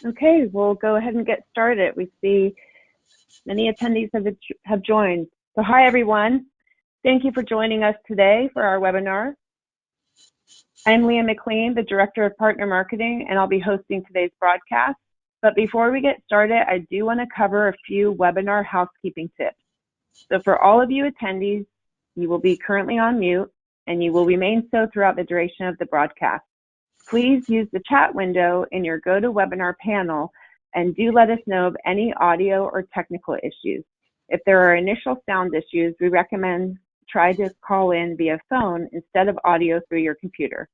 Okay, we'll go ahead and get started. We see many attendees have joined. So hi, everyone. Thank you for joining us today for our webinar. I'm Leah McLean, the Director of Partner Marketing, and I'll be hosting today's broadcast. But before we get started, I do want to cover a few webinar housekeeping tips. So for all of you attendees, you will be currently on mute, and you will remain so throughout the duration of the broadcast. Please use the chat window in your GoToWebinar panel and do let us know of any audio or technical issues. If there are initial sound issues, we recommend try to call in via phone instead of audio through your computer.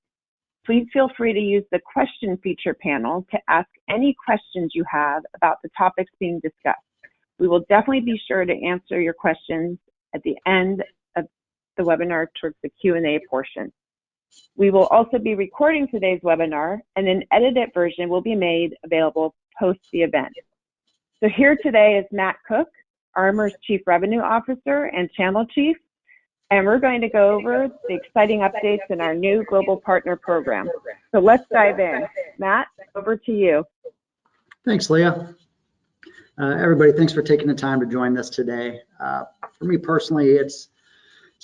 Please feel free to use the question feature panel to ask any questions you have about the topics being discussed. We will definitely be sure to answer your questions at the end of the webinar towards the Q&A portion. We will also be recording today's webinar, and an edited version will be made available post the event. So here today is Matt Cook, Armor's Chief Revenue Officer and Channel Chief, and we're going to go over the exciting updates in our new Global Partner Program. So let's dive in. Matt, over to you. Thanks, Leah. Everybody, thanks for taking the time to join us today. For me personally, it's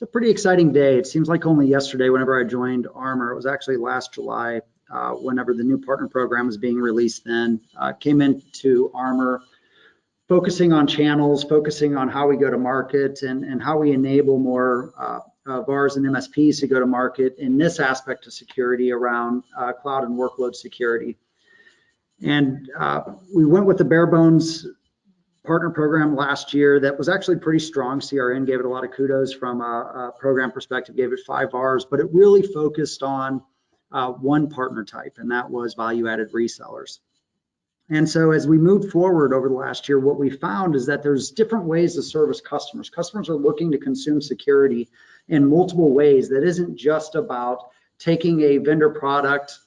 a pretty exciting day. It seems like only yesterday, whenever I joined Armor, it was actually last July, whenever the new partner program was being released then, came into Armor, focusing on channels, focusing on how we go to market and how we enable more VARs and MSPs to go to market in this aspect of security around cloud and workload security. And we went with the bare bones partner program last year that was actually pretty strong. CRN gave it a lot of kudos from a program perspective, gave it 5 Rs, but it really focused on one partner type, and that was value-added resellers. And so as we moved forward over the last year, what we found is that there's different ways to service customers. Customers are looking to consume security in multiple ways. That isn't just about taking a vendor product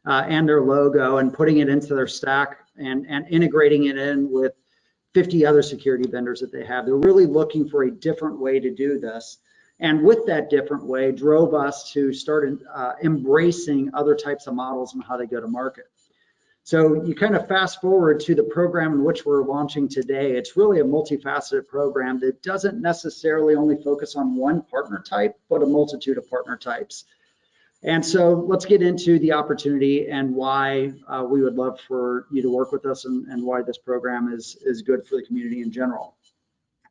and their logo and putting it into their stack and integrating it in with 50 other security vendors that they have. They're really looking for a different way to do this. And with that different way drove us to start embracing other types of models and how they go to market. So you kind of fast forward to the program in which we're launching today. It's really a multifaceted program that doesn't necessarily only focus on one partner type, but a multitude of partner types. And so let's get into the opportunity and why we would love for you to work with us and why this program is good for the community in general.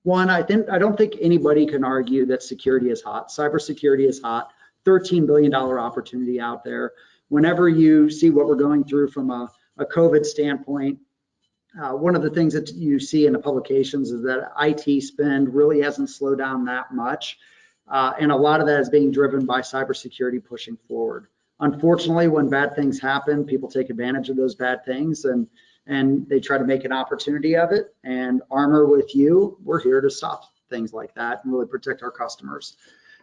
One, I don't think anybody can argue that security is hot. Cybersecurity is hot. $13 billion opportunity out there. Whenever you see what we're going through from a COVID standpoint, one of the things that you see in the publications is that IT spend really hasn't slowed down that much. And a lot of that is being driven by cybersecurity pushing forward. Unfortunately, when bad things happen, people take advantage of those bad things and they try to make an opportunity of it. And Armor with you, we're here to stop things like that and really protect our customers.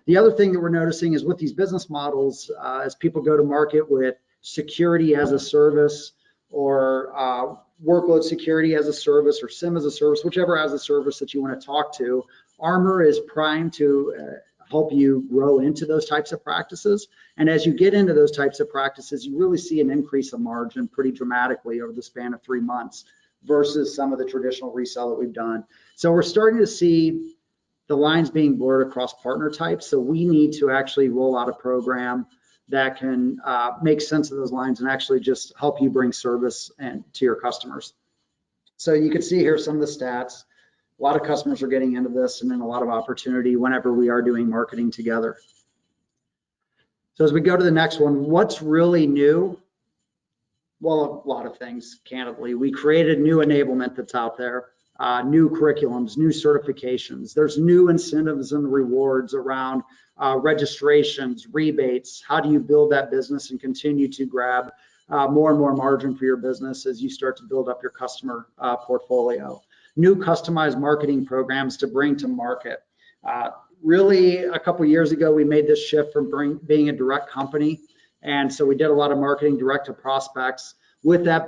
The other thing that we're noticing is with these business models, as people go to market with security as a service or workload security as a service or SIM as a service, whichever as a service that you want to talk to, Armor is primed to help you grow into those types of practices. And as you get into those types of practices, you really see an increase of margin pretty dramatically over the span of 3 months versus some of the traditional resell that we've done. So we're starting to see the lines being blurred across partner types. So we need to actually roll out a program that can make sense of those lines and actually just help you bring service to your customers. So you can see here some of the stats. A lot of customers are getting into this and then a lot of opportunity whenever we are doing marketing together. So as we go to the next one, what's really new? Well, a lot of things, candidly. We created new enablement that's out there, new curriculums, new certifications. There's new incentives and rewards around registrations, rebates. How do you build that business and continue to grab more and more margin for your business as you start to build up your customer portfolio? New customized marketing programs to bring to market. Really, a couple years ago, we made this shift from being a direct company. And so we did a lot of marketing direct to prospects. With that,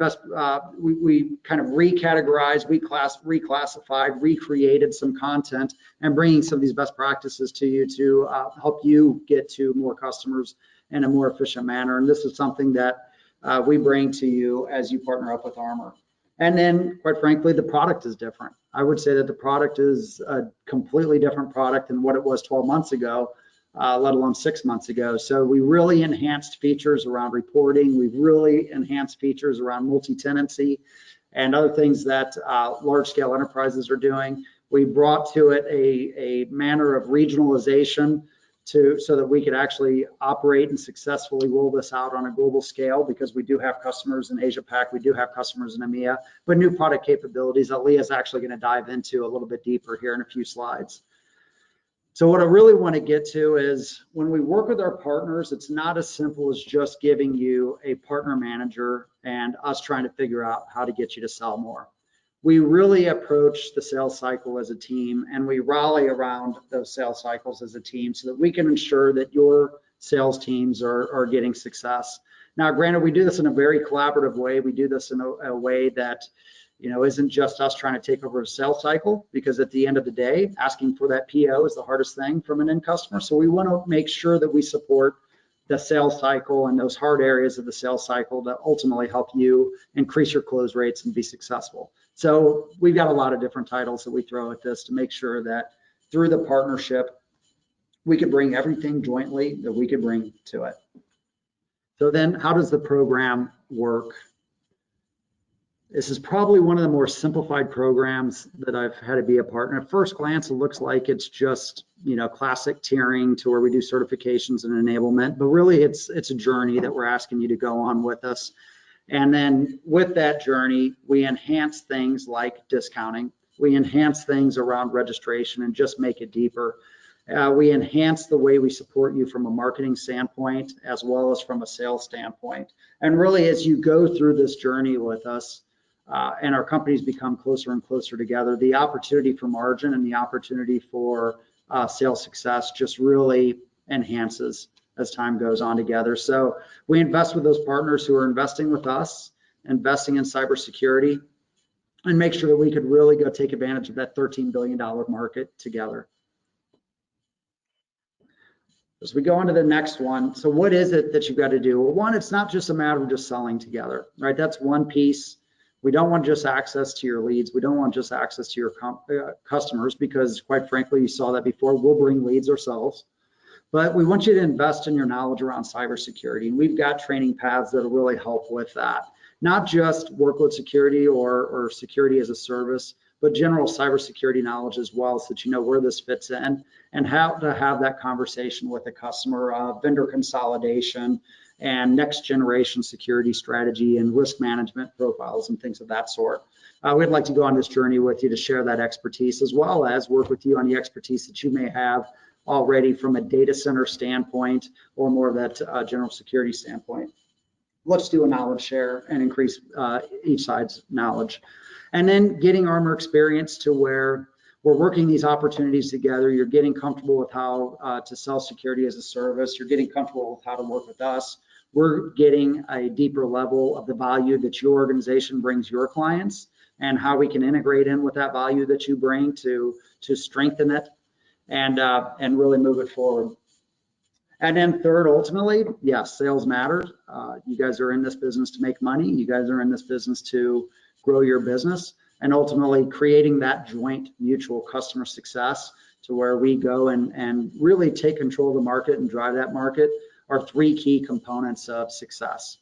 we kind of recategorized, reclassified, recreated some content and bringing some of these best practices to you to help you get to more customers in a more efficient manner. And this is something that we bring to you as you partner up with Armor. And then, quite frankly, the product is different. I would say that the product is a completely different product than what it was 12 months ago, let alone 6 months ago. So we really enhanced features around reporting. We've really enhanced features around multi-tenancy and other things that large-scale enterprises are doing. We brought to it a manner of regionalization so that we could actually operate and successfully roll this out on a global scale, because we do have customers in Asia Pac, we do have customers in EMEA, but new product capabilities that Leah's actually going to dive into a little bit deeper here in a few slides. So what I really want to get to is, when we work with our partners, it's not as simple as just giving you a partner manager and us trying to figure out how to get you to sell more. We really approach the sales cycle as a team, and we rally around those sales cycles as a team so that we can ensure that your sales teams are getting success. Now, granted, we do this in a very collaborative way. We do this in a way that, isn't just us trying to take over a sales cycle, because at the end of the day, asking for that PO is the hardest thing from an end customer. So we want to make sure that we support the sales cycle and those hard areas of the sales cycle to ultimately help you increase your close rates and be successful. So we've got a lot of different titles that we throw at this to make sure that through the partnership, we could bring everything jointly that we could bring to it. So then, how does the program work? This is probably one of the more simplified programs that I've had to be a part in. At first glance, it looks like it's just, classic tiering to where we do certifications and enablement, but really it's a journey that we're asking you to go on with us. And then with that journey, we enhance things like discounting. We enhance things around registration and just make it deeper. We enhance the way we support you from a marketing standpoint, as well as from a sales standpoint. And really, as you go through this journey with us, and our companies become closer and closer together, the opportunity for margin and the opportunity for sales success just really enhances as time goes on together. So we invest with those partners who are investing with us, investing in cybersecurity, and make sure that we could really go take advantage of that $13 billion market together. As we go on to the next one, so what is it that you've got to do? Well, one, it's not just a matter of just selling together, right? That's one piece. We don't want just access to your leads. We don't want just access to your customers, because quite frankly, you saw that before, we'll bring leads ourselves. But we want you to invest in your knowledge around cybersecurity. And we've got training paths that'll really help with that. Not just workload security or security as a service, but general cybersecurity knowledge as well, so that you know where this fits in and how to have that conversation with a customer, vendor consolidation, and next generation security strategy and risk management profiles and things of that sort. We'd like to go on this journey with you to share that expertise, as well as work with you on the expertise that you may have already from a data center standpoint or more of that general security standpoint. Let's do a knowledge share and increase each side's knowledge. And then getting Armor experience to where we're working these opportunities together. You're getting comfortable with how to sell security as a service. You're getting comfortable with how to work with us. We're getting a deeper level of the value that your organization brings your clients, and how we can integrate in with that value that you bring to strengthen it and really move it forward. And then third, ultimately, yes, sales matters. You guys are in this business to make money. You guys are in this business to grow your business, and ultimately creating that joint mutual customer success to where we go and really take control of the market and drive that market are three key components of success.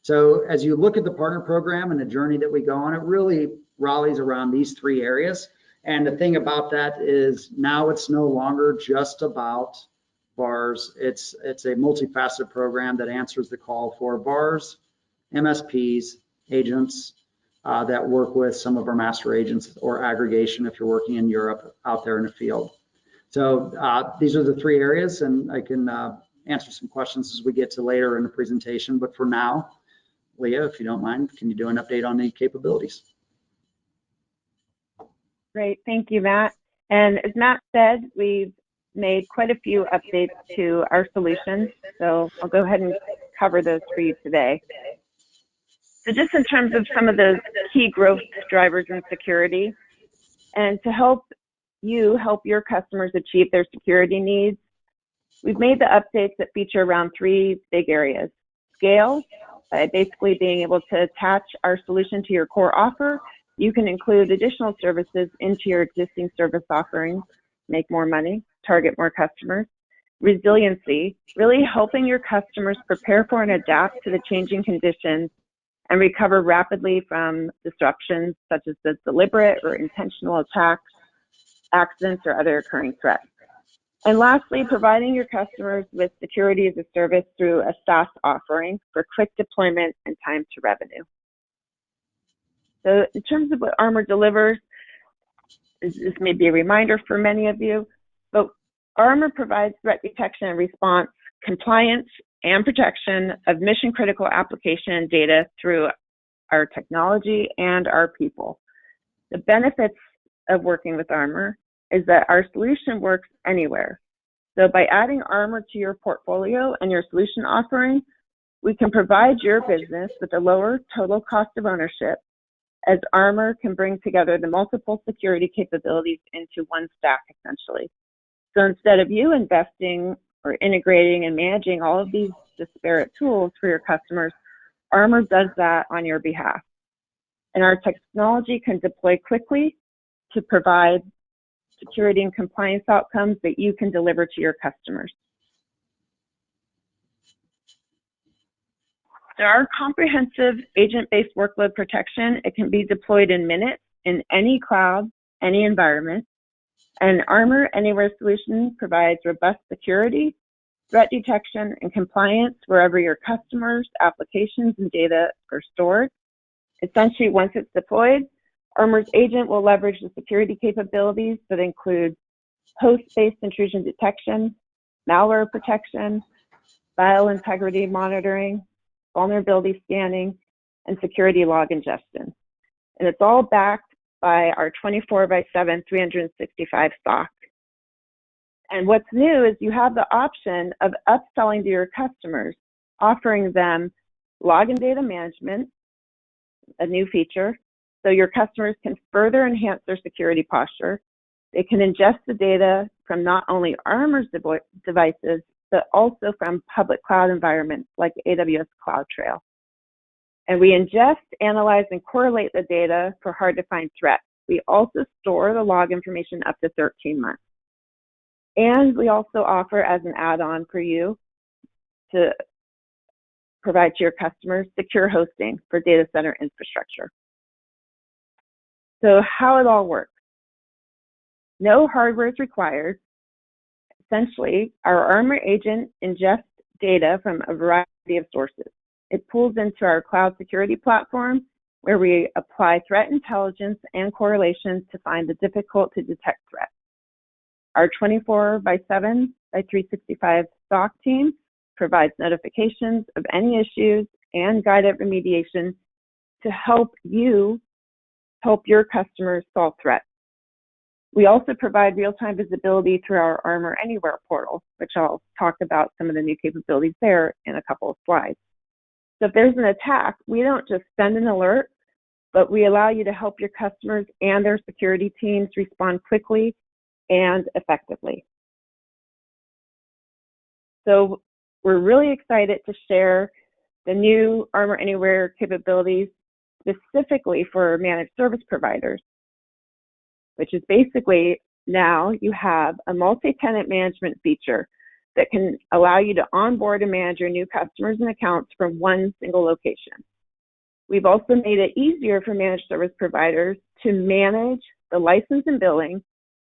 So as you look at the partner program and the journey that we go on, it really rallies around these three areas. And the thing about that is, now it's no longer just about VARs. It's a multifaceted program that answers the call for VARs, MSPs, agents that work with some of our master agents, or aggregation if you're working in Europe out there in the field. So these are the three areas, and I can answer some questions as we get to later in the presentation. But for now, Leah, if you don't mind, can you do an update on the capabilities? Great, thank you, Matt. And as Matt said, we've made quite a few updates to our solutions, so I'll go ahead and cover those for you today. So just in terms of some of those key growth drivers in security, and to help your customers achieve their security needs, we've made the updates that feature around three big areas: scale, By basically being able to attach our solution to your core offer, you can include additional services into your existing service offerings, make more money, target more customers. Resiliency, really helping your customers prepare for and adapt to the changing conditions and recover rapidly from disruptions such as the deliberate or intentional attacks, accidents, or other occurring threats. And lastly, providing your customers with security as a service through a SaaS offering for quick deployment and time to revenue. So in terms of what Armor delivers, this may be a reminder for many of you, but Armor provides threat detection and response, compliance, and protection of mission-critical application and data through our technology and our people. The benefits of working with Armor is that our solution works anywhere. So by adding Armor to your portfolio and your solution offering, we can provide your business with a lower total cost of ownership, as Armor can bring together the multiple security capabilities into one stack, essentially. So instead of you investing or integrating and managing all of these disparate tools for your customers, Armor does that on your behalf. And our technology can deploy quickly to provide security and compliance outcomes that you can deliver to your customers. So our comprehensive agent-based workload protection, it can be deployed in minutes in any cloud, any environment. And Armor Anywhere solution provides robust security, threat detection, and compliance wherever your customers, applications, and data are stored. Essentially, once it's deployed, Armor's agent will leverage the security capabilities that include host-based intrusion detection, malware protection, file integrity monitoring, vulnerability scanning, and security log ingestion. And it's all backed by our 24/7, 365 SOC. And what's new is you have the option of upselling to your customers, offering them login data management, a new feature, so your customers can further enhance their security posture. They can ingest the data from not only Armor's devices, but also from public cloud environments like AWS CloudTrail. And we ingest, analyze, and correlate the data for hard-to-find threats. We also store the log information up to 13 months. And we also offer as an add-on for you to provide to your customers secure hosting for data center infrastructure. So how it all works. No hardware is required. Essentially, our Armor agent ingests data from a variety of sources. It pulls into our cloud security platform, where we apply threat intelligence and correlations to find the difficult to detect threats. Our 24/7 by 365 SOC team provides notifications of any issues and guided remediation to help your customers solve threats. We also provide real-time visibility through our Armor Anywhere portal, which I'll talk about some of the new capabilities there in a couple of slides. So if there's an attack, we don't just send an alert, but we allow you to help your customers and their security teams respond quickly and effectively. So we're really excited to share the new Armor Anywhere capabilities specifically for managed service providers, which is basically now you have a multi-tenant management feature that can allow you to onboard and manage your new customers and accounts from one single location. We've also made it easier for managed service providers to manage the license and billing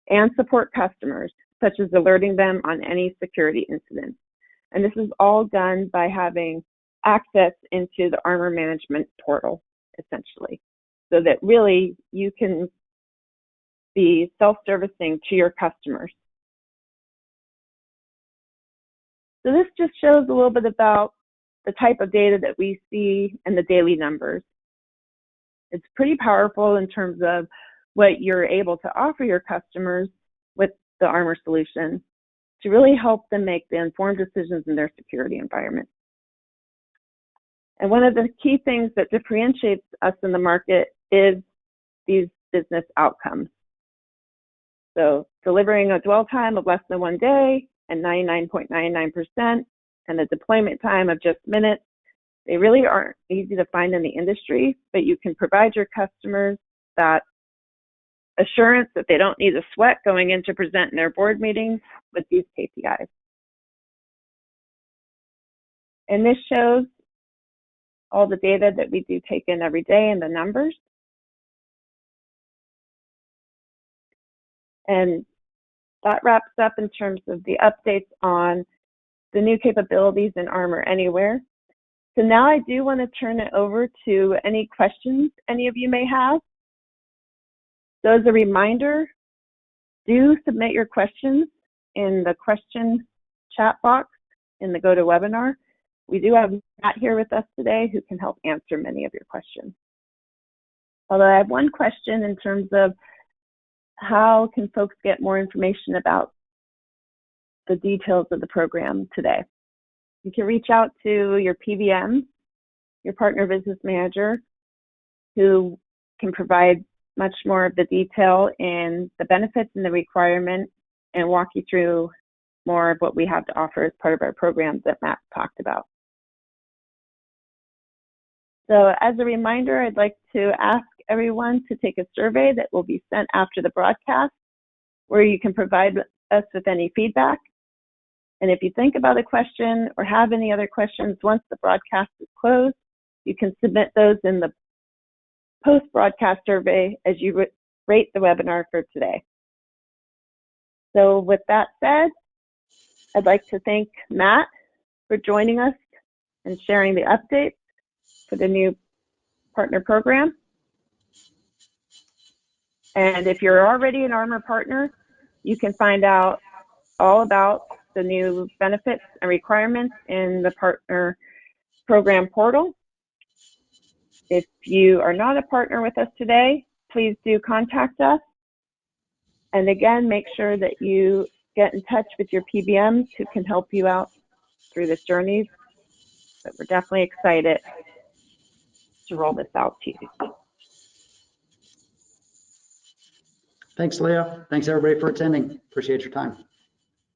and support customers, such as alerting them on any security incidents. And this is all done by having access into the Armor management portal, essentially, so that really you can be self-servicing to your customers. So this just shows a little bit about the type of data that we see and the daily numbers. It's pretty powerful in terms of what you're able to offer your customers with the Armor solution to really help them make the informed decisions in their security environment. And one of the key things that differentiates us in the market is these business outcomes. So delivering a dwell time of less than 1 day and 99.99%, and a deployment time of just minutes, They really aren't easy to find in the industry, but you can provide your customers that assurance that they don't need to sweat going in to present in their board meetings with these KPIs. And this shows all the data that we do take in every day and the numbers. And that wraps up in terms of the updates on the new capabilities in Armor Anywhere. So now I do want to turn it over to any questions any of you may have. So as a reminder, do submit your questions in the question chat box in the GoToWebinar. We do have Matt here with us today who can help answer many of your questions. Although I have one question in terms of how can folks get more information about the details of the program today. You can reach out to your PBM, your partner business manager, who can provide much more of the detail in the benefits and the requirements and walk you through more of what we have to offer as part of our programs that Matt talked about. So as a reminder, I'd like to ask everyone to take a survey that will be sent after the broadcast, where you can provide us with any feedback. And if you think about a question or have any other questions once the broadcast is closed, you can submit those in the post-broadcast survey as you rate the webinar for today. So with that said, I'd like to thank Matt for joining us and sharing the updates for the new partner program. And if you're already an Armor partner, you can find out all about the new benefits and requirements in the partner program portal. If you are not a partner with us today, please do contact us. And again, make sure that you get in touch with your PBMs who can help you out through this journey. But we're definitely excited to roll this out to you. Thanks, Leah. Thanks, everybody, for attending. Appreciate your time.